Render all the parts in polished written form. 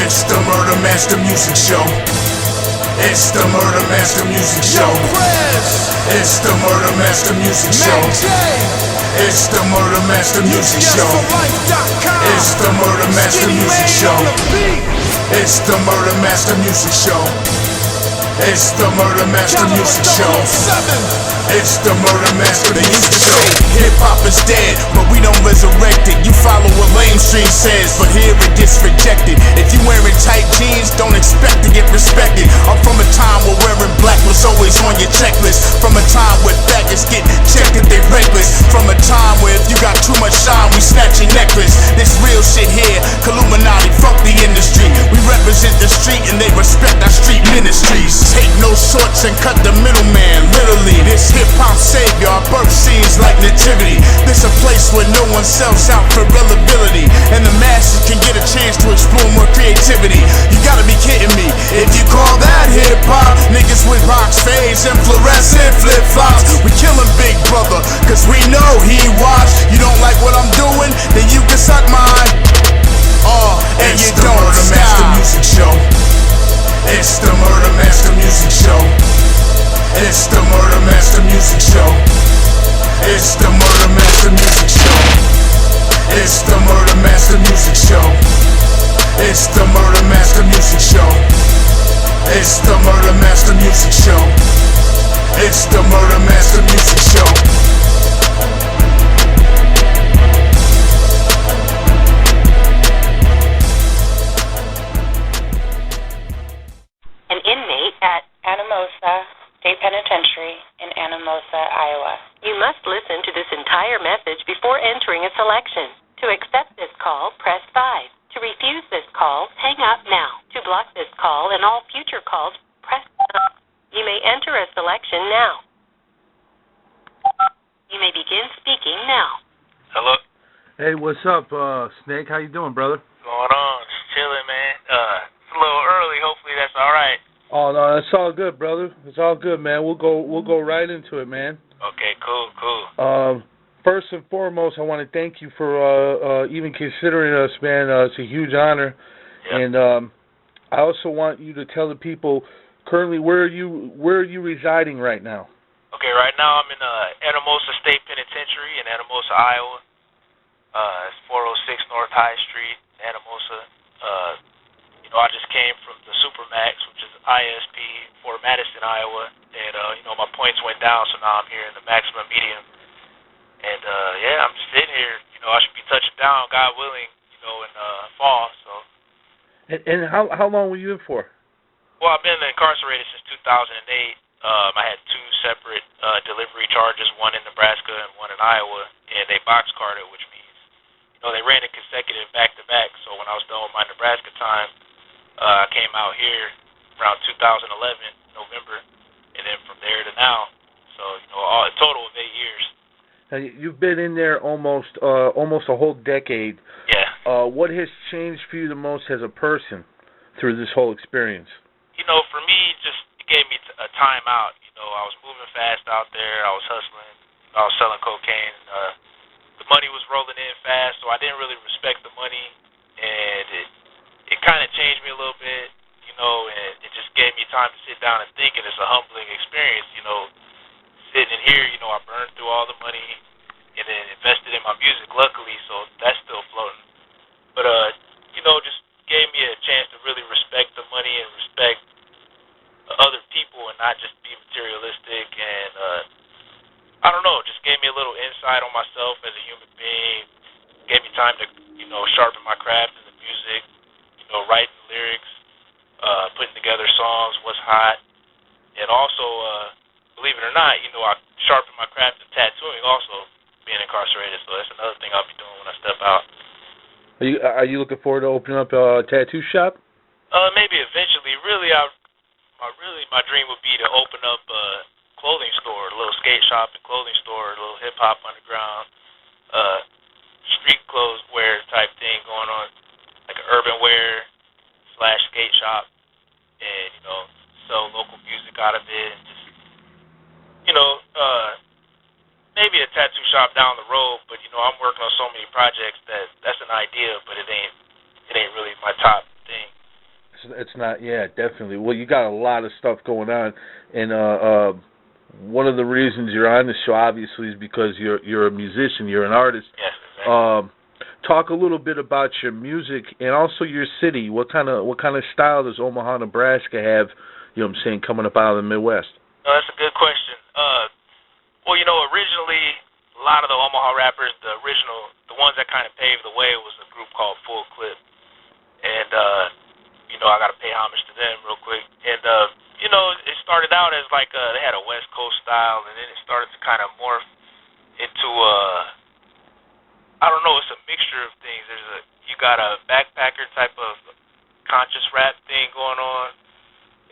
It's the Murder Master Music Show. It's the Murder Master Music Show. It's the Murder Master Music Show. It's the Murder Master Music Show. It's the Murder Master Music Show. It's the Murder Master Music Show. It's the Murder Master Music Show. It's the Murder Master Music Show. Hip-hop is dead, but we don't resurrect it. You follow what lamestream says, but here it gets rejected. If you wearing tight jeans, don't expect to get respected. I'm from a time where wearing black was always on your checklist. From a time where faggots get checked if they reckless. From a time where if you got too much shine, we snatch your necklace. This real shit here, Illuminati, fuck the industry. We represent the street and they respect our street ministries. Take no shorts and cut the middleman, literally. This hip-hop savior, our birth scenes like nativity. This a place where no one sells out for reliability, and the masses can get a chance to explore more creativity. You gotta be kidding me if you call that hip-hop. Niggas with rocks, fades, and fluorescent flip-flops. We killin' Big Brother, cause we know he watch. You don't like what I'm doing, then you can suck mine. And you don't Murder Master Music Show. It's the Murder Master Music Show. It's the Murder Master Music Show. It's the Murder Master Music Show. It's the Murder Master Music Show. It's the Murder Master Music Show. It's the Murder Master Music Show. It's the Murder Master Music Show. An inmate at Anamosa State Penitentiary in Anamosa, Iowa. You must listen to this entire message before entering a selection. To accept this call, press 5. To refuse this call, hang up now. To block this call and all future calls, press 9. You may enter a selection now. You may begin speaking now. Hello? Hey, what's up, Snake? How you doing, brother? Going on? Just chilling, man. It's a little early. Hopefully that's all right. Oh no, it's all good, brother. It's all good, man. We'll go right into it, man. Okay, cool. First and foremost, I want to thank you for even considering us, man. It's a huge honor. Yep. And I also want you to tell the people currently where are you residing right now? Okay, right now I'm in Anamosa State Penitentiary in Anamosa, Iowa. It's 406 North High Street, Anamosa. I just came from the Supermax, which is ISP for Madison, Iowa, and my points went down, so now I'm here in the maximum medium. And I'm just sitting here. I should be touching down, God willing, in fall. So. And how long were you in for? Well, I've been incarcerated since 2008. I had two separate delivery charges, one in Nebraska and one in Iowa, and they box carded, which means they ran it consecutive back to back. So when I was done with my Nebraska time, I came out here around 2011, November, and then from there to now. So, a total of 8 years. Now, you've been in there almost a whole decade. Yeah. What has changed for you the most as a person through this whole experience? For me, it gave me a time out. I was moving fast out there. I was hustling. I was selling cocaine. The money was rolling in fast, so I didn't really respect the money, and it kind of changed me a little bit, and it just gave me time to sit down and think, and it's a humbling experience, sitting in here, I burned through all the money and then invested in my music, luckily, so that's still floating. But, just gave me a chance to really respect the money and respect other people and not just be materialistic, and, I don't know, just gave me a little insight on myself as a human being, gave me time to, sharpen my craft in the music, writing lyrics, putting together songs, what's hot, and also, believe it or not, I sharpened my craft in tattooing also, being incarcerated, so that's another thing I'll be doing when I step out. Are you looking forward to opening up a tattoo shop? Maybe eventually. Really, my dream would be to open up a clothing store, a little skate shop and clothing store, a little hip-hop underground, street clothes wear type thing going on, like an urban wear / skate shop, and sell local music out of it, and just maybe a tattoo shop down the road. But I'm working on so many projects that's an idea, but it ain't really my top thing. it's not. Yeah, definitely. Well, you got a lot of stuff going on, and one of the reasons you're on the show, obviously, is because you're a musician, you're an artist. Yes, exactly. Talk a little bit about your music and also your city. What kind of style does Omaha, Nebraska have? You know what I'm saying, coming up out of the Midwest. No, that's a good question. Well, originally a lot of the Omaha rappers, the ones that kind of paved the way, was a group called Full Clip, and I got to pay homage to them real quick. And it started out as like they had a West Coast style, and then it started to kind of morph into I don't know, it's a mixture of things. You got a backpacker type of conscious rap thing going on,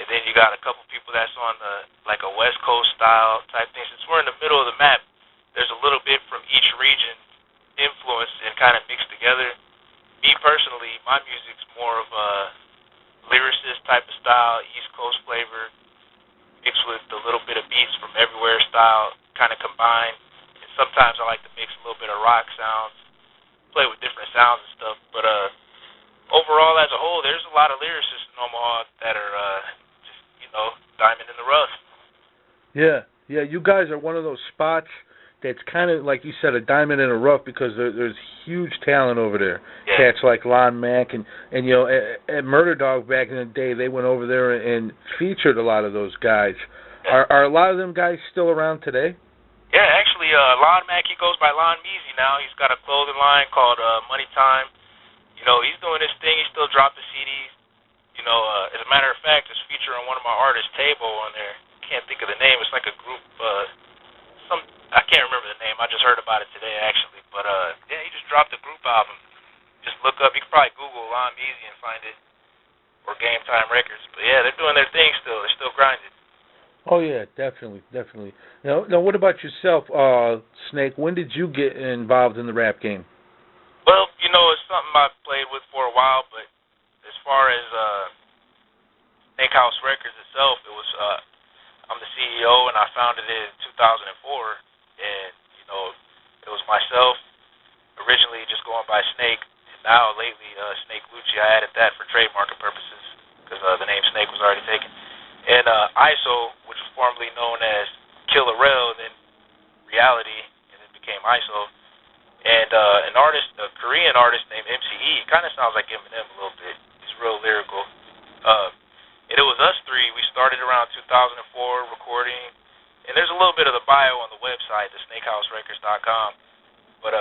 and then you got a couple people that's on like a West Coast style type thing. Since we're in the middle of the map, there's a little bit from each region influenced and kind of mixed together. Me personally, my music's more of a lyricist type of style, East Coast flavor, mixed with a little bit of beats from everywhere style, kind of combined. And sometimes I like to mix a little bit of rock sounds, play with different sounds and stuff. But overall, as a whole, there's a lot of lyricists in Omaha that are just, diamond in the rough. Yeah. You guys are one of those spots that's kind of, like you said, a diamond in the rough, because there's huge talent over there. Yeah. Cats like Lon Mack and at Murder Dog back in the day, they went over there and featured a lot of those guys. Yeah. Are a lot of them guys still around today? Yeah, actually, Lon Mack, he goes by Lon Measy now. He's got a clothing line called Money Time. He's doing his thing. He still dropped the CDs. As a matter of fact, it's featured on one of my artists' table on there. Can't think of the name. It's like a group, I can't remember the name. I just heard about it today, actually. But, yeah, he just dropped a group album. Just look up. You can probably Google Lon Measy and find it, or Game Time Records. But, yeah, they're doing their thing still. They're still grinding. Oh, yeah, definitely. Now, what about yourself, Snake? When did you get involved in the rap game? Well, it's something I've played with for a while, but as far as Snake House Records itself, it was I'm the CEO, and I founded it in 2004, and it was myself, originally just going by Snake, and now lately Snake Lucci. I added that for trademarking purposes because the name Snake was already taken. And ISO, which was formerly known as Killer Rail, then Reality, and it became ISO. And an artist, a Korean artist named MCE, kind of sounds like Eminem a little bit. He's real lyrical. And it was us three. We started around 2004 recording. And there's a little bit of the bio on the website, the snakehouserecords.com. But,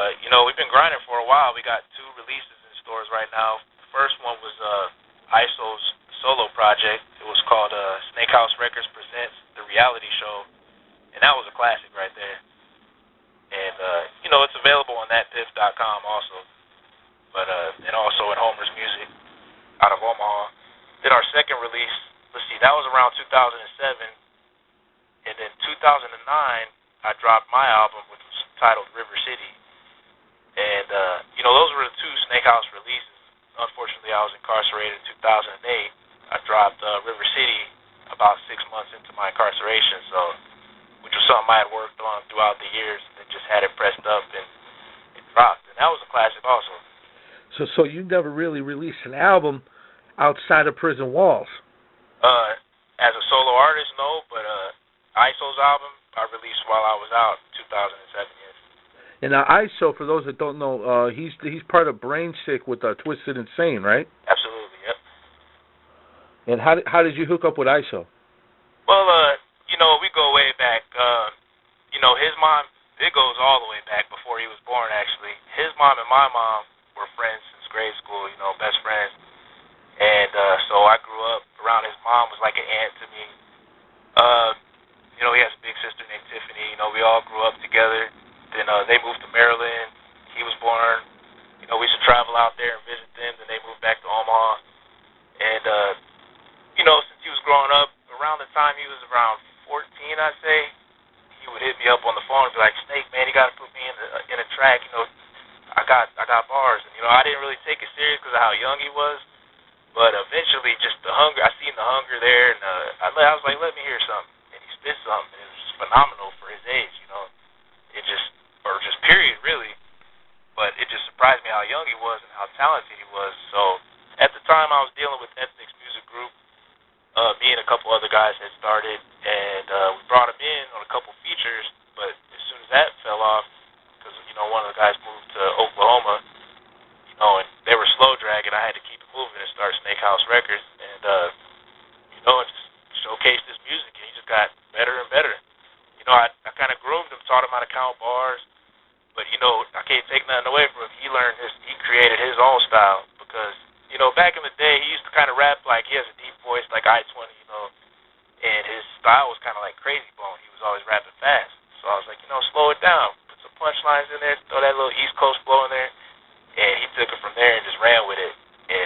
we've been grinding for a while. We got 2 releases in stores right now. The first one was ISO's solo project. It was called Snake House Records Presents The Reality Show. And that was a classic right there. And, it's available on thatdiff.com also. But, and also in Homer's Music out of Omaha. Then our second release, let's see, that was around 2007. And then 2009, I dropped my album, which was titled River City. And, those were the 2 Snake House releases. Unfortunately, I was incarcerated in 2008. I dropped River City about 6 months into my incarceration, which was something I had worked on throughout the years, and just had it pressed up and dropped. And that was a classic also. So you never really released an album outside of prison walls? As a solo artist, no, but ISO's album I released while I was out in 2007, yes. And now ISO, for those that don't know, he's part of Brain Sick with Twisted Insane, right? Absolutely, yep. And how did you hook up with ISO? Well, we go way back. His mom, it goes all the way back before he was born, actually. His mom and my mom were friends since grade school, best friends. And so I grew up around his mom, was like an aunt to me. He has a big sister named Tiffany. We all grew up together. Then they moved to Maryland. He was born. We used to travel out there and visit them. Then they moved back to Omaha. And, since he was growing up, around the time he was around 14, I'd say, he would hit me up on the phone and be like, Snake, man, you got to put me in a track. I got bars. And, I didn't really take it serious because of how young he was. But eventually, just the hunger, I seen the hunger there, and I was like, let me hear something. And he spit something. It was just phenomenal for his age, or just period, really. But it just surprised me how young he was and how talented he was. So at the time, I was dealing with Ethnic's music group. couple other guys had started, and we brought him in on a couple features, but as soon as that fell off, because, one of the guys moved to Oklahoma, and they were slow dragging, I had to keep it moving and start Snake House Records, and, and just showcased his music, and he just got better and better. I kind of groomed him, taught him how to count bars, but, I can't take nothing away from him. He created his own style, because, back in the day, he used to kind of rap like he has a deep voice like I-20, and his style was kind of like Crazy Bone. He was always rapping fast. So I was like, slow it down. Put some punchlines in there, throw that little East Coast flow in there, and he took it from there and just ran with it. And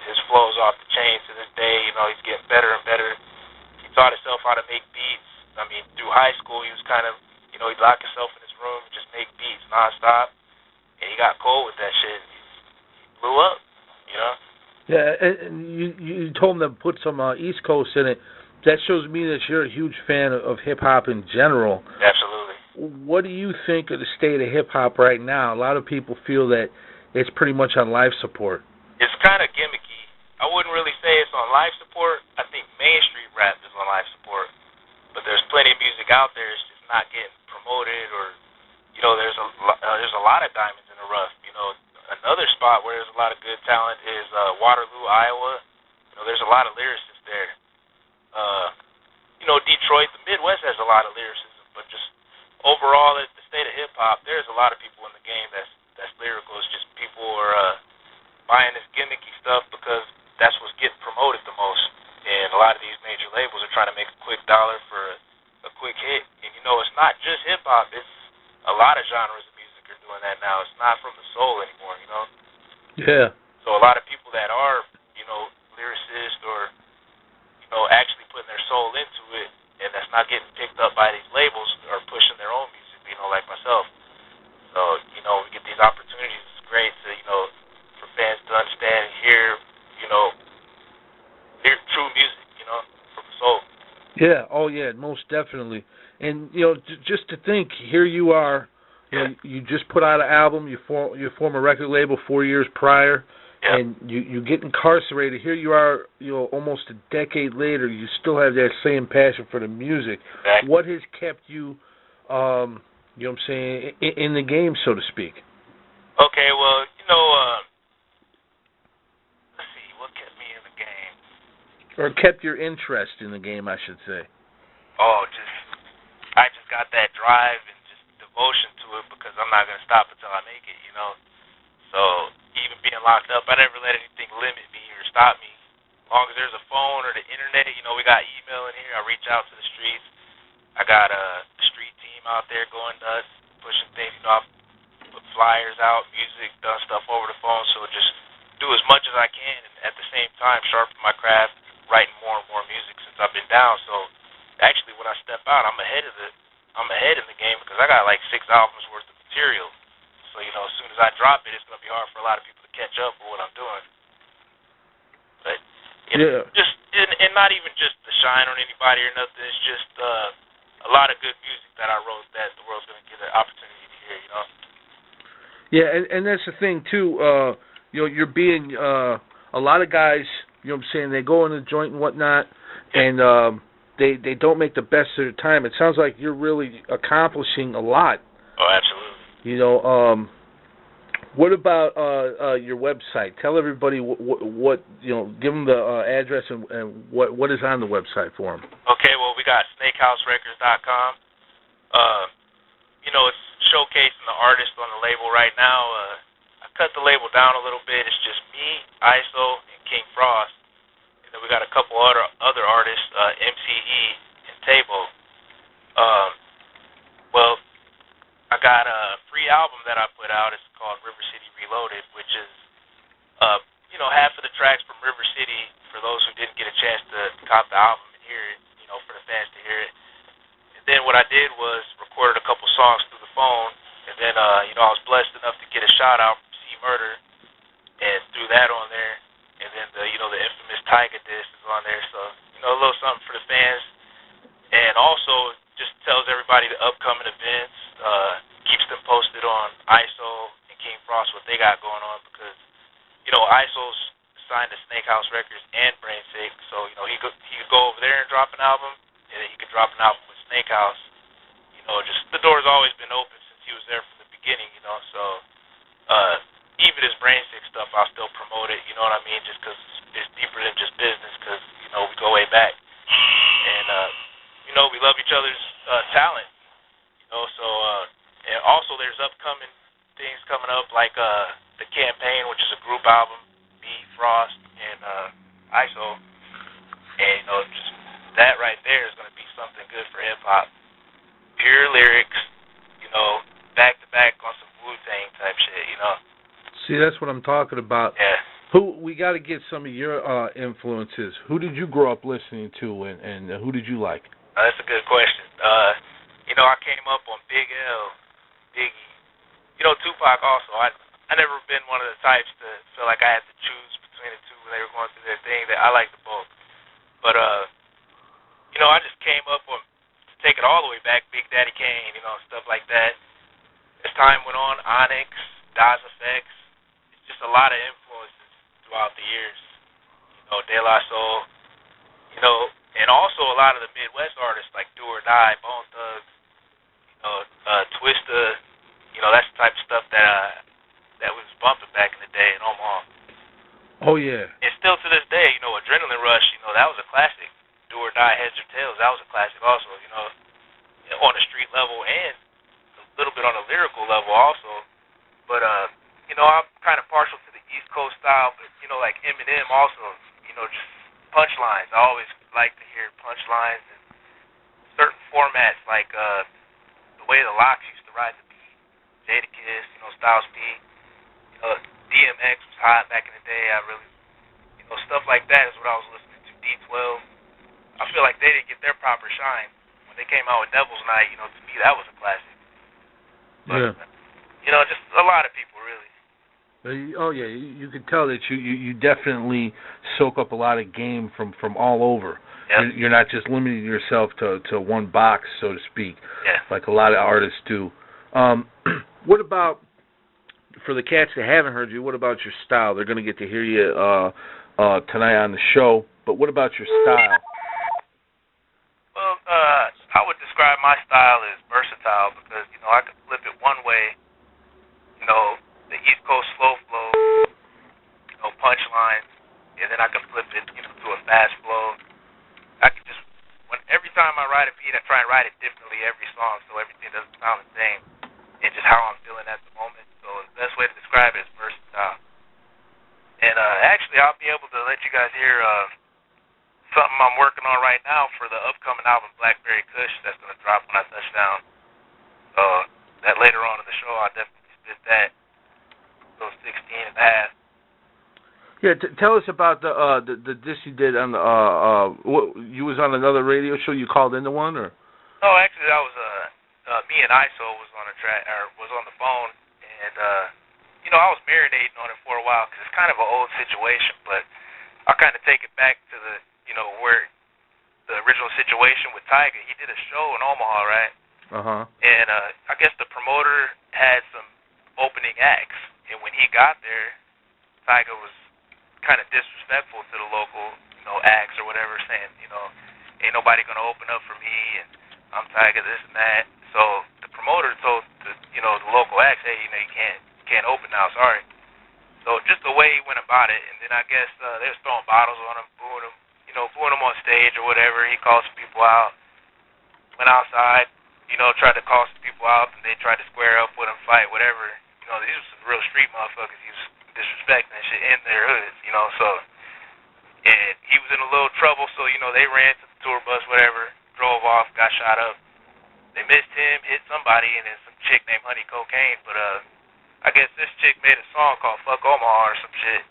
his flow's off the chain to this day. He's getting better and better. He taught himself how to make beats. I mean, through high school, he was kind of, he'd lock himself in his room and just make beats nonstop. And he got cold with that shit. He blew up, Yeah, and you told him to put some East Coast in it. That shows me that you're a huge fan of hip-hop in general. Absolutely. What do you think of the state of hip-hop right now? A lot of people feel that it's pretty much on life support. It's kind of gimmicky. I wouldn't really say it's on life support. I think mainstream rap is on life support. But there's plenty of music out there. It's just not getting promoted, or, there's a lot of diamonds in the rough. Another spot where there's a lot of good talent is Waterloo, Iowa. There's a lot of lyricists there. Detroit, the Midwest has a lot of lyricism, but just overall, at the state of hip-hop, there's a lot of people in the game that's lyrical. It's just people are buying this gimmicky stuff because that's what's getting promoted the most. And a lot of these major labels are trying to make a quick dollar for a quick hit. And, it's not just hip-hop. It's a lot of genres of music are doing that now. It's not from the soul anymore, Yeah. So a lot of people that are, lyricists or, actually putting their soul into it, and that's not getting picked up by these labels, are pushing their own music, like myself. So, we get these opportunities. It's great to, for fans to understand and hear, hear true music, from the soul. Yeah, oh yeah, most definitely. And, just to think, here you are, you just put out an album, you form a record label 4 years prior, and you get incarcerated. Here you are, almost a decade later, you still have that same passion for the music. Exactly. What has kept you, in the game, so to speak? Okay, well, let's see, what kept me in the game? Or kept your interest in the game, I should say. I just got that drive and just devotion to it, because I'm not going to stop until I make it, So even being locked up, I never let anything limit me or stop me. As long as there's a phone or the internet, we got email in here. I reach out to the streets. I got a street team out there going nuts, pushing things, I put flyers out, music, done stuff over the phone. So just do as much as I can, and at the same time sharpen my craft, writing more and more music since I've been down. So actually, when I step out, I'm ahead in the game, because I got like 6 albums worth of material. So, as soon as I drop it, it's going to be hard for a lot of people to catch up with what I'm doing. But, just, and not even just to shine on anybody or nothing, it's just a lot of good music that I wrote that the world's going to get an opportunity to hear, Yeah, and that's the thing, too. You're being, a lot of guys, they go in the joint and whatnot, and they don't make the best of their time. It sounds like you're really accomplishing a lot. Oh, absolutely. What about your website? Tell everybody what give them the address and what is on the website for them. Okay, well, we got snakehouserecords.com. It's showcasing the artist on the label right now. I cut the label down a little bit. It's just me, ISO, and King Frost. And then we got a couple other artists, MCE and Tabo. Well, I got a free album that I put out. It's called River City Reloaded, which is, half of the tracks from River City for those who didn't get a chance to cop the album and hear it, for the fans to hear it. And then what I did was recorded a couple songs through the phone, and then, I was blessed enough to get a shout out from C Murder and threw that on there. And then the infamous Tyga disc is on there, so, a little something for the fans. And also just tells everybody the upcoming events, keeps them posted on ISO and King Frost, what they got going on, because, ISO's signed to Snake House Records and Brain Sick. So, you know, he could go over there and drop an album, and then he could drop an album with Snake House. You know, just the door's always been open since he was there from the beginning, you know. So, even his Brain Sick stuff, I'll still promote it, you know what I mean, just because it's deeper than just business, because, you know, we go way back. And, you know, we love each other's talent, you know. So, and also there's upcoming things coming up, like the Campaign, which is a group album, B, Frost, and ISO. And, you know, just that right there is going to be something good for hip-hop. Pure lyrics, you know, back-to-back on some Wu-Tang type shit, you know. See, that's what I'm talking about. Yeah. We got to get some of your influences. Who did you grow up listening to, and who did you like? That's a good question. You know, I came up on Big L, Biggie. You know, Tupac also. I never been one of the types to feel like I had to choose between the two when they were going through their thing. That I like them both. But, you know, I just came up on, to take it all the way back, Big Daddy Kane, you know, stuff like that. As time went on, Onyx, Das Effects, it's just a lot of influences throughout the years. You know, De La Soul, you know, and also a lot of the Midwest artists like Do or Die, Bone Thugs, you know, Twista, you know, that's the type of stuff that was bumping back in the day in Omaha. Oh, yeah. And still to this day, you know, Adrenaline Rush, you know, that was a classic. Do or Die, Heads or Tails, that was a classic also, you know, on the street level and a little bit on a lyrical level also. But, you know, I'm kind of partial to the East Coast style, but, you know, like Eminem also, you know, just punchlines. I always like to hear punchlines and certain formats, like the way the Locks used to ride the beat, Jadakiss, you know, Styles P, you know, DMX was hot back in the day. I really, you know, stuff like that is what I was listening to. D12. I feel like they didn't get their proper shine when they came out with Devil's Night. You know, to me that was a classic. But, Yeah. You know, just a lot of people really. Oh yeah, you can tell that you definitely soak up a lot of game from all over. Yep. You're not just limiting yourself to one box, so to speak, like a lot of artists do. What about, for the cats that haven't heard you, what about your style? They're going to get to hear you tonight on the show, but what about your style? Well, I would describe my style as versatile because, you know, I could flip it one way, you know, the East Coast slow flow, you know, punchlines, and then I can flip it, you know, to a fast flow. I can just, every time I write a beat, I try and write it differently every song so everything doesn't sound the same. It's just how I'm feeling at the moment. So the best way to describe it is versatile. And actually, I'll be able to let you guys hear something I'm working on right now for the upcoming album, Blackberry Kush, that's going to drop when I touch down. So that later on in the show, I'll definitely spit that. So 16 and a half. Yeah, tell us about the disc you did on the you was on another radio show. You called into one, or? No, actually, that was me and ISO was on a track, or was on the phone, and you know, I was marinating on it for a while because it's kind of an old situation, but I kind of take it back to the, you know, where the original situation with Tyga. He did a show in Omaha, right? And I guess the promoter had some opening acts, and when he got there, Tyga was kind of disrespectful to the local, you know, acts or whatever, saying, you know, ain't nobody gonna open up for me, and I'm Tyga, this and that. So the promoter told the, you know, the local acts, hey, you know, you can't open now, sorry. So just the way he went about it, and then I guess they was throwing bottles on him, booing him on stage or whatever. He called some people out, went outside, you know, tried to call some people out, and they tried to square up with him, fight, whatever. You know, these were some real street motherfuckers. He was disrespecting and shit in their hoods, you know, so. And he was in a little trouble, so, you know, they ran to the tour bus, whatever, drove off, got shot up. They missed him, hit somebody, and then some chick named Honey Cocaine, but I guess this chick made a song called Fuck Omaha or some shit.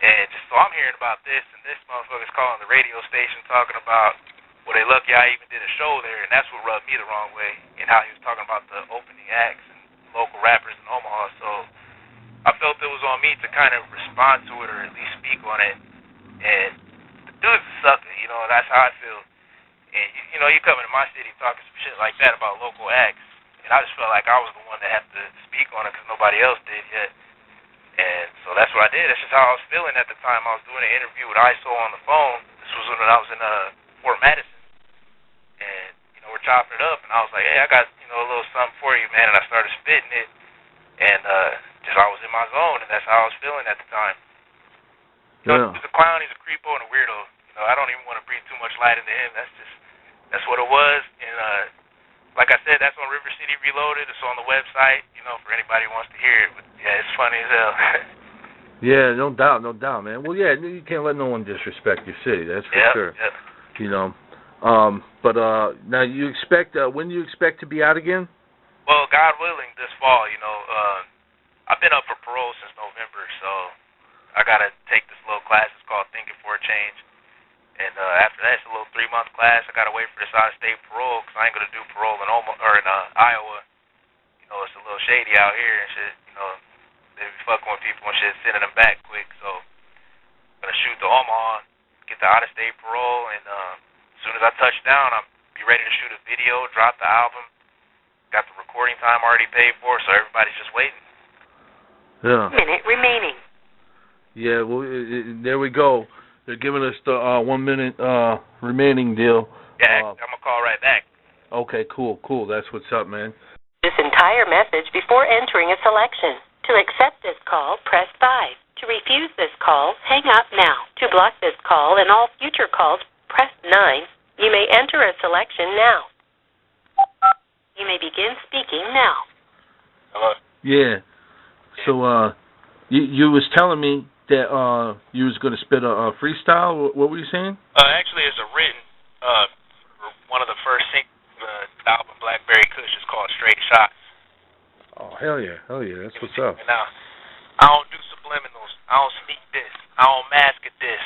And just so I'm hearing about this, and this motherfucker's calling the radio station talking about, well, they lucky I even did a show there, and that's what rubbed me the wrong way, and how he was talking about the opening acts and local rappers in Omaha. So I felt it was on me to kind of respond to it or at least speak on it. And the dude's a sucker, you know, that's how I feel. And, you know, you come into my city talking some shit like that about local acts, and I just felt like I was the one that had to speak on it because nobody else did yet. And so that's what I did. That's just how I was feeling at the time. I was doing an interview with ISO on the phone. This was when I was in Fort Madison. And, we're chopping it up. And I was like, hey, I got, a little something for you, man. And I started spitting it. And just I was in my zone. And that's how I was feeling at the time. He's a clown. He's a creepo and a weirdo. I don't even want to breathe too much light into him. That's what it was. And like I said, that's on River City Reloaded. It's on the website, for anybody who wants to hear it. But, yeah, it's funny as hell. Yeah, no doubt, man. Well, yeah, you can't let no one disrespect your city. That's for sure. Yep. But now you expect, when do you expect to be out again? Well, God willing, this fall, I've been up for parole since November, so I got to take this little class. It's called Thinking for a Change. And after that, it's a little 3-month class. I got to wait for this out-of-state parole because I ain't going to do parole in Iowa. It's a little shady out here and shit. They be fucking with people and shit, sending them back quick. So I'm going to shoot to Omaha, get the out-of-state parole, and as soon as I touch down, I'll be ready to shoot a video, drop the album. Got the recording time already paid for, so everybody's just waiting. Yeah. Minute remaining. Yeah, well, there we go. They're giving us the 1 minute remaining deal. Yeah, I'm going to call right back. Okay, cool. That's what's up, man. This entire message before entering a selection. To accept this call, press 5. To refuse this call, hang up now. To block this call and all future calls, press 9. You may enter a selection now. You may begin speaking now. Hello? Yeah. So, you was telling me that you was going to spit a freestyle. What were you saying? Actually, it's a written, one of the first singles, the album Blackberry Kush is called Straight Shots. Oh, hell yeah. That's what's up. Now, I don't do subliminals. I don't sneak this. I don't mask at this.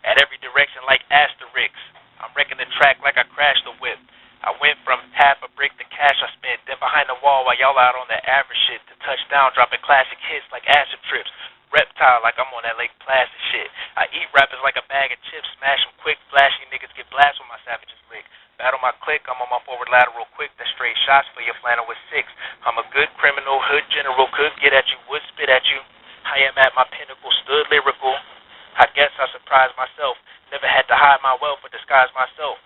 At every direction like asterisks. I'm wrecking the track like I crashed the whip. I went from half a brick to cash I spent, then behind the wall while y'all out on that average shit, to touchdown dropping classic hits like acid trips. Reptile like I'm on that Lake Placid shit. I eat rappers like a bag of chips, smash them quick, flashy niggas get blasted when my savages lick. Battle my click, I'm on my forward lateral quick, that's straight shots for your flannel with 6. I'm a good criminal, hood general, could get at you, would spit at you. I am at my pinnacle, stood lyrical. I guess I surprised myself, never had to hide my wealth or disguise myself.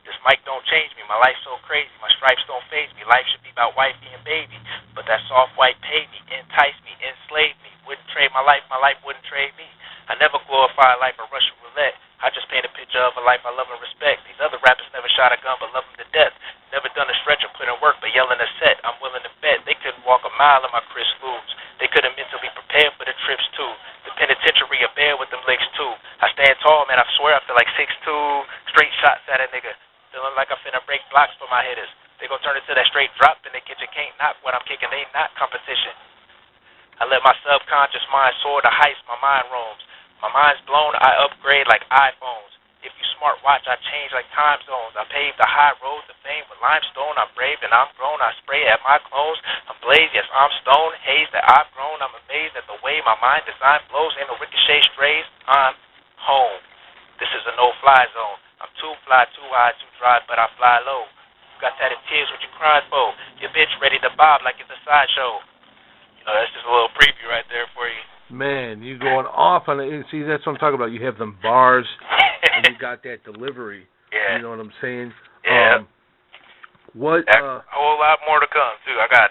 This mic don't change me, my life's so crazy, my stripes don't faze me. Life should be about wifey and baby, but that soft white paid me, enticed me, enslaved me. Wouldn't trade my life wouldn't trade me. I never glorify life or Russian roulette. I just paint a picture of a life I love and respect. These other rappers never shot a gun but love them to death. Never done a stretch or put in work but yelling a set. I'm willing to bet they couldn't walk a mile in my Chris Foods. They couldn't mentally prepare for the trips too. The penitentiary a bear with them licks too. I stand tall, man, I swear I feel like 6'2", straight shots at a nigga. Feeling like I'm finna break blocks for my hitters. They gon' turn it to that straight drop in the kitchen. Can't knock what I'm kicking, they not competition. I let my subconscious mind soar to heights my mind roams. My mind's blown, I upgrade like iPhones. If you smart watch, I change like time zones. I pave the high road to fame with limestone. I'm brave and I'm grown. I spray at my clones. I'm blaze, yes, I'm stone. Haze that I've grown. I'm amazed at the way my mind design flows. Ain't no ricochet strays. I'm home. This is a no-fly zone. I'm too fly, too high, too dry, but I fly low. You got that in tears, what you crying for? Your bitch ready to bob like it's a sideshow. That's just a little preview right there for you. Man, you going off on it. See, that's what I'm talking about. You have them bars, and you got that delivery. Yeah. You know what I'm saying? Yeah. A whole lot more to come, too. I got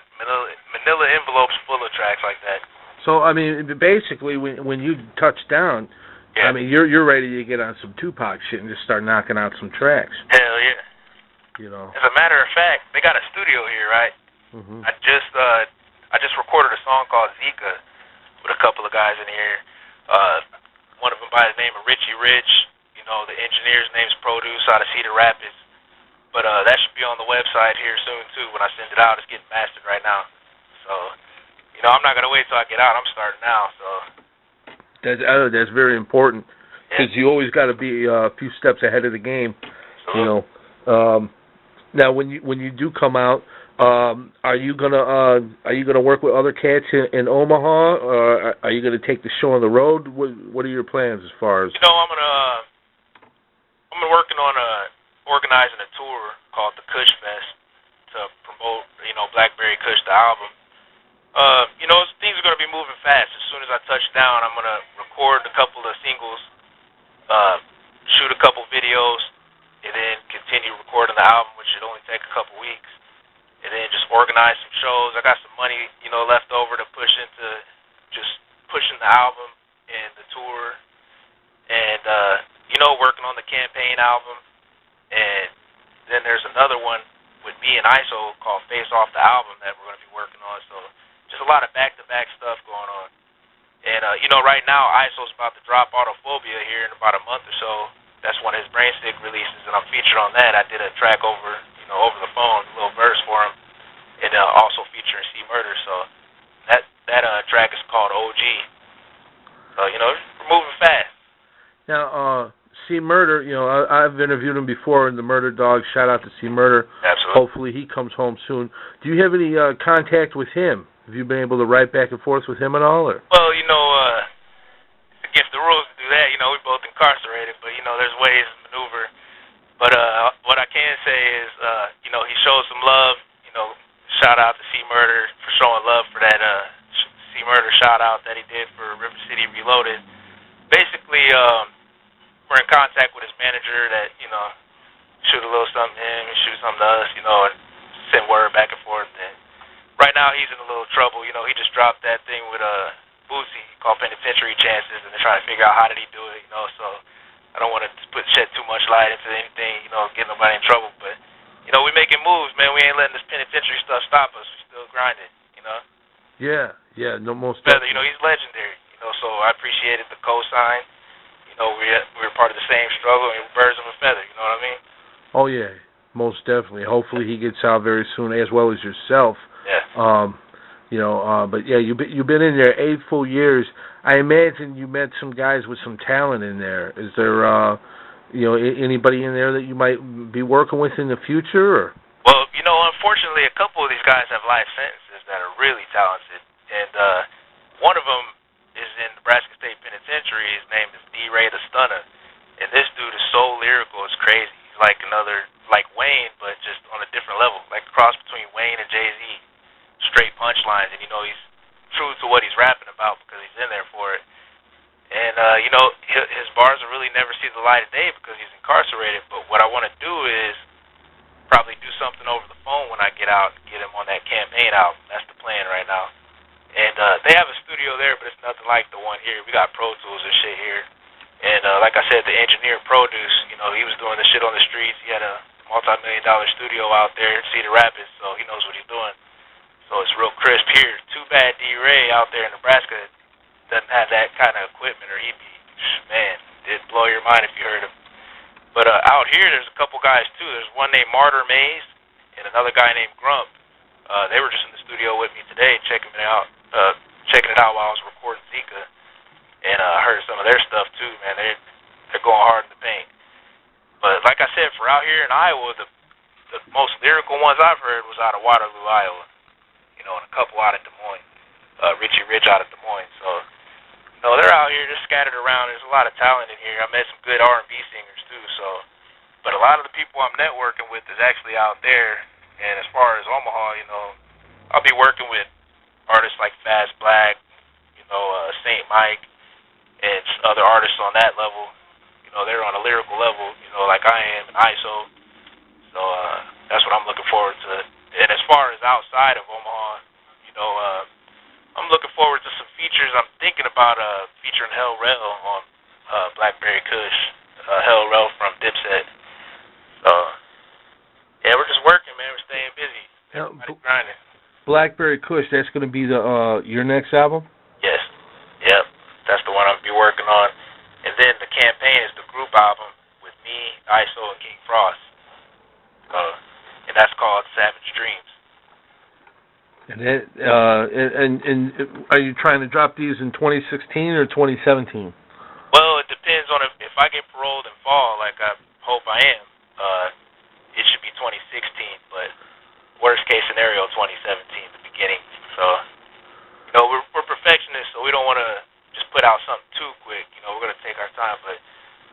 manila envelopes full of tracks like that. So, I mean, basically, when you touch down, yeah. I mean, you're ready to get on some Tupac shit and just start knocking out some tracks. Hell yeah. As a matter of fact, they got a studio here, right? Mm-hmm. I just recorded a song called Zika with a couple of guys in here. One of them by the name of Richie Rich. The engineer's name's Produce out of Cedar Rapids. But that should be on the website here soon, too. When I send it out, it's getting mastered right now. So, I'm not going to wait till I get out. I'm starting now, so. That's very important. Because you always got to be a few steps ahead of the game. Now, when you do come out, are you gonna work with other cats in Omaha? Or are you gonna take the show on the road? What are your plans as far as? I'm working on organizing a tour called the Kush Fest to promote Blackberry Kush the album. you know, things are going to be moving fast. As soon as I touch down, I'm going to record a couple of singles, shoot a couple videos, and then continue recording the album, which should only take a couple weeks, and then just organize some shows. I got some money, you know, left over to push into just pushing the album and the tour, and, you know, working on the campaign album. And then there's another one with me and ISO called Face Off the Album that we're going to be working on. So just a lot of back-to-back stuff going on. And, you know, right now ISO's about to drop Autophobia here in about a month or so. That's one of his Brain Stick releases, and I'm featured on that. I did a track over the phone, a little verse for him, and also featuring C Murder. So that track is called OG. So, you know, we're moving fast. Now, C Murder, you know, I've interviewed him before in the Murder Dog. Shout out to C Murder. Absolutely. Hopefully he comes home soon. Do you have any contact with him? Have you been able to write back and forth with him at all? Or? Well, you know, against the rules to do that. You know, we're both incarcerated, but, you know, there's ways to maneuver. But what I can say is, you know, he showed some love. You know, shout out to C Murder for showing love for that C Murder shout out that he did for River City Reloaded. Basically, we're in contact with his manager that, you know, shoot a little something to him and shoot something to us, you know, and send word back and forth. And right now he's in a little trouble. You know, he just dropped that thing with Boosie called Penitentiary Chances, and they're trying to figure out how did he do it, you know. So I don't want to shed too much light into anything, you know, get nobody in trouble. But, you know, we making moves, man. We ain't letting this penitentiary stuff stop us. We still grinding, you know. Yeah, no, most definitely. You know, he's legendary, you know, so I appreciated the cosign. You know, we're part of the same struggle, and we're birds of a feather, you know what I mean? Oh, yeah, most definitely. Hopefully he gets out very soon, as well as yourself. Yeah. You know, but yeah, you've been in there 8 full years. I imagine you met some guys with some talent in there. Is there, you know, anybody in there that you might be working with in the future? Or? Well, you know, unfortunately, a couple of these guys have life sentences that are really talented, and one of them is in Nebraska State Penitentiary. His name is D-Ray the Stunner, and this dude is so lyrical, it's crazy. He's like like Wayne, but just on a different level, like a cross between Wayne and Jay-Z. Straight punchlines, and, you know, he's true to what he's rapping about because he's in there for it. And, you know, his bars will really never see the light of day because he's incarcerated, but what I want to do is probably do something over the phone when I get out and get him on that campaign album. That's the plan right now. And they have a studio there, but it's nothing like the one here. We got Pro Tools and shit here. And like I said, the engineer Produce, you know, he was doing the shit on the streets. He had a multi-million-dollar studio out there in Cedar Rapids, so he knows what he's doing. So it's real crisp here. Too bad D-Ray out there in Nebraska doesn't have that kind of equipment, or he'd be, man, it'd blow your mind if you heard him. But out here, there's a couple guys, too. There's one named Martyr Mays and another guy named Grump. They were just in the studio with me today checking it out while I was recording Zika. And I heard some of their stuff, too, man. They're going hard in the paint. But like I said, for out here in Iowa, the most lyrical ones I've heard was out of Waterloo, Iowa. You know, and a couple out of Des Moines. Richie Rich out of Des Moines. So, you know, they're out here just scattered around. There's a lot of talent in here. I met some good R&B singers, too. So, but a lot of the people I'm networking with is actually out there. And as far as Omaha, you know, I'll be working with artists like Fast Black, you know, St. Mike, and other artists on that level. You know, they're on a lyrical level, you know, like I am, and ISO. So that's what I'm looking forward to. And as far as outside of Omaha, you know, I'm looking forward to some features. I'm thinking about featuring Hell Rel on Blackberry Kush, Hell Rel from Dipset. So, yeah, we're just working, man. We're staying busy. Everybody's grinding. Blackberry Kush, that's going to be your next album? Yes. Yep. That's the one I'm going to be working on. And then the campaign is the group album with me, ISO, and King Frost. And that's called Savage Dreams. And are you trying to drop these in 2016 or 2017? Well, it depends on if I get paroled in fall, like I hope I am. It should be 2016, but worst case scenario, 2017, the beginning. So, you know, we're perfectionists, so we don't want to just put out something too quick. You know, we're going to take our time. But,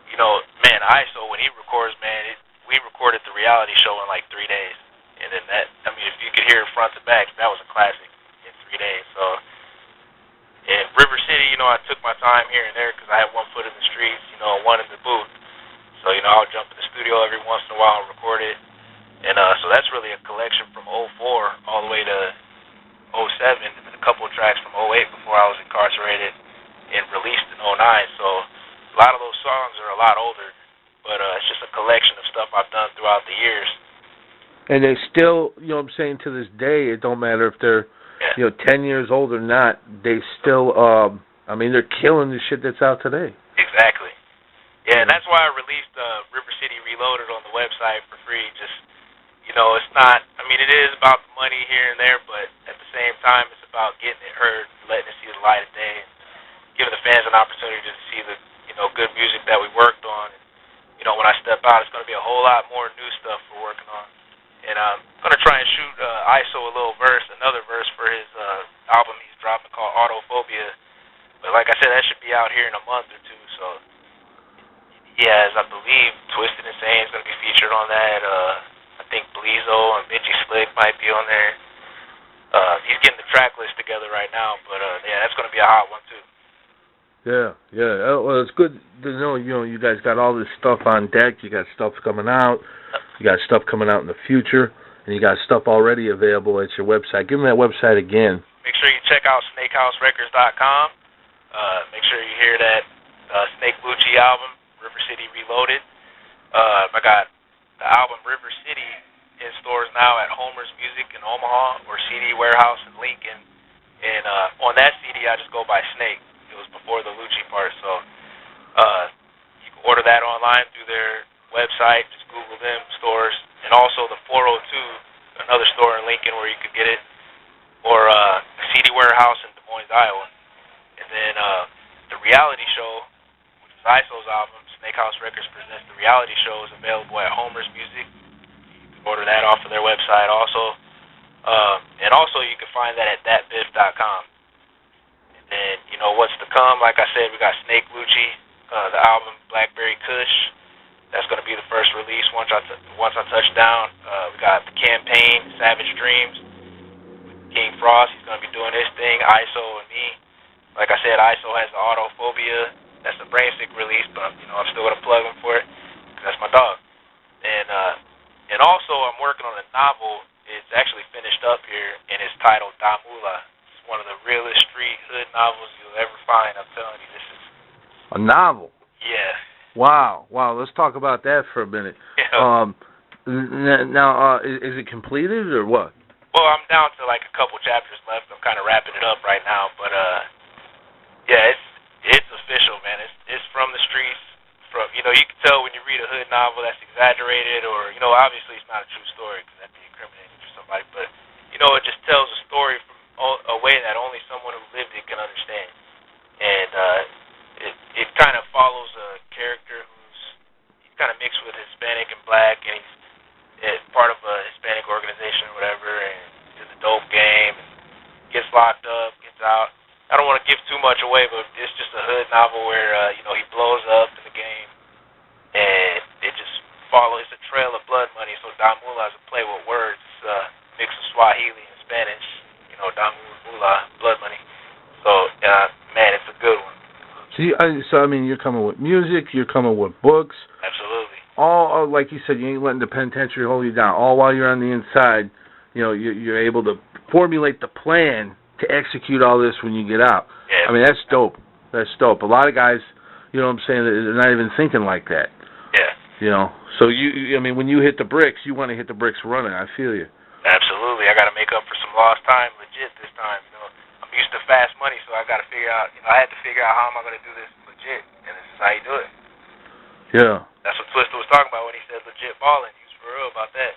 you know, man, ISO, when he records, man, we recorded the reality show in like 3 days. And then that, I mean, if you could hear it front to back, that was a classic in 3 days. So, in River City, you know, I took my time here and there because I had one foot in the streets, you know, one in the booth. So, you know, I'll jump in the studio every once in a while and record it. And so that's really a collection from '04 all the way to '07, and then a couple of tracks from '08 before I was incarcerated and released in '09. So a lot of those songs are a lot older, but it's just a collection of stuff I've done throughout the years. And they still, you know what I'm saying, to this day, it don't matter if they're, you know, 10 years old or not, they still, I mean, they're killing the shit that's out today. Exactly. Yeah, and that's why I released River City Reloaded on the website for free. Just, you know, it's not, I mean, it is about the money here and there, but at the same time, it's about getting it heard, letting it see the light of day, and giving the fans an opportunity to see the, you know, good music that we worked on. And, you know, when I step out, it's going to be a whole lot more new stuff we're working on. And I'm going to try and shoot ISO another verse for his album he's dropping called Autophobia. But like I said, that should be out here in a month or two. So he has, I believe, Twisted Insane is going to be featured on that. I think Bleezo and Benji Slick might be on there. He's getting the track list together right now. But, yeah, that's going to be a hot one, too. Yeah. Well, it's good to know, you know, you guys got all this stuff on deck. You got stuff coming out. You got stuff coming out in the future. And you got stuff already available at your website. Give them that website again. Make sure you check out snakehouserecords.com. Make sure you hear that Snake Lucci album, River City Reloaded. I got the album River City in stores now at Homer's Music in Omaha or CD Warehouse in Lincoln. And on that CD, I just go by Snake. It was before the Lucci part, so you can order that online through their website. Just Google them stores, and also the 402, another store in Lincoln where you could get it, or CD Warehouse in Des Moines, Iowa. And then the reality show, which is ISO's album, Snake House Records presents the reality show, is available at Homer's Music. You can order that off of their website also, and also you can find that at thatbiff.com. And, you know, what's to come, like I said, we got Snake Lucci, the album Blackberry Kush. That's going to be the first release once I touch down. We got The Campaign, Savage Dreams, with King Frost. He's going to be doing his thing, ISO and me. Like I said, ISO has the Autophobia. That's the Brainsick release, but, you know, I'm still going to plug him for it because that's my dog. And also I'm working on a novel. It's actually finished up here, and it's titled Damula. One of the realest street hood novels you'll ever find. I'm telling you, this is a novel. Yeah. Wow. Let's talk about that for a minute. Yeah. Now, is it completed or what? Well, I'm down to like a couple chapters left. I'm kind of wrapping it up right now, but yeah, it's official, man. It's from the streets. From, you know, you can tell when you read a hood novel that's exaggerated, or, you know, obviously it's not a true story because that'd be incriminating for somebody, but, you know, it just tells a story from a way that only someone who lived it can understand. And it kind of follows a character he's kind of mixed with Hispanic and black, and he's part of a Hispanic organization or whatever, and is a dope game, and gets locked up, gets out. I don't want to give too much away, but it's just a hood novel where, you know, he blows up in the game, and it just follows. It's a trail of blood money, so Damula is a play with words. It's a mix of Swahili and Spanish. You know, Damula, blood money. So, man, it's a good one. So I mean, you're coming with music, you're coming with books. Absolutely. All, like you said, you ain't letting the penitentiary hold you down. All while you're on the inside, you know, you're able to formulate the plan to execute all this when you get out. Yeah. I mean, that's dope. That's dope. A lot of guys, you know what I'm saying, they're not even thinking like that. Yeah. You know, so I mean, when you hit the bricks, you want to hit the bricks running. I feel you. Absolutely. I got to make up for some lost time legit this time, you know. I'm used to fast money, so I got to figure out, you know, I had to figure out how am I going to do this legit, and this is how you do it. Yeah. That's what Twister was talking about when he said legit balling. He was for real about that.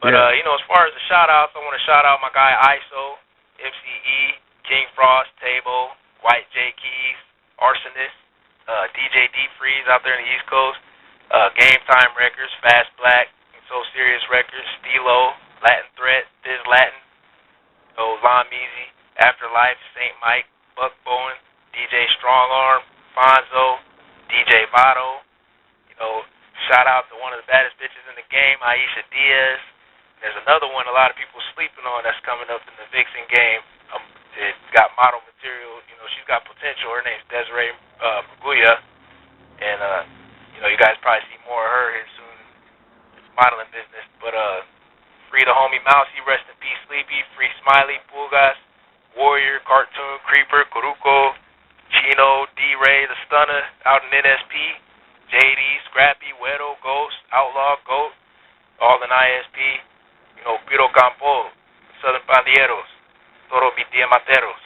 But, yeah. You know, as far as the shout-outs, I want to shout out my guy ISO, MCE, King Frost, Table, White J Keys, Arsonist, DJ D Freeze out there in the East Coast, Game Time Records, Fast Black, So Serious Records, Stilo, Latin Threat, Biz Latin, Lon Measy, Afterlife, St. Mike, Buck Bowen, DJ Strongarm, Fonzo, DJ Votto. You know, shout out to one of the baddest bitches in the game, Aisha Diaz. There's another one a lot of people sleeping on that's coming up in the Vixen game, It's got model material. You know, she's got potential. Her name's Desiree Bruguia, and you guys probably see more of her here soon. It's modeling business, but free the homie Mousy, rest in peace, Sleepy. Free Smiley, Pulgas, Warrior, Cartoon, Creeper, Kuruko, Chino, D-Ray, the Stunner, out in NSP, JD, Scrappy, Wedo, Ghost, Outlaw, Goat, all in ISP. You know, Piro Campo, Southern Pandilleros, Toro Mitia Materos.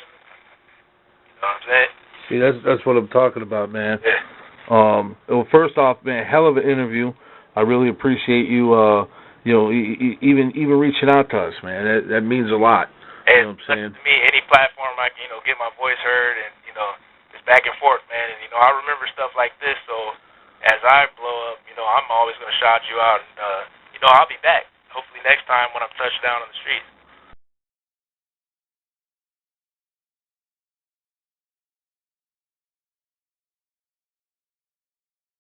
You know what I'm saying? See, that's what I'm talking about, man. Yeah. Well, first off, man, hell of an interview. I really appreciate you, even reaching out to us, man. That means a lot. Hey, you know what I'm saying? To me, any platform I can, get my voice heard, and it's back and forth, man. And I remember stuff like this, so as I blow up, I'm always gonna shout you out, and I'll be back. Hopefully next time when I'm touched down on the street.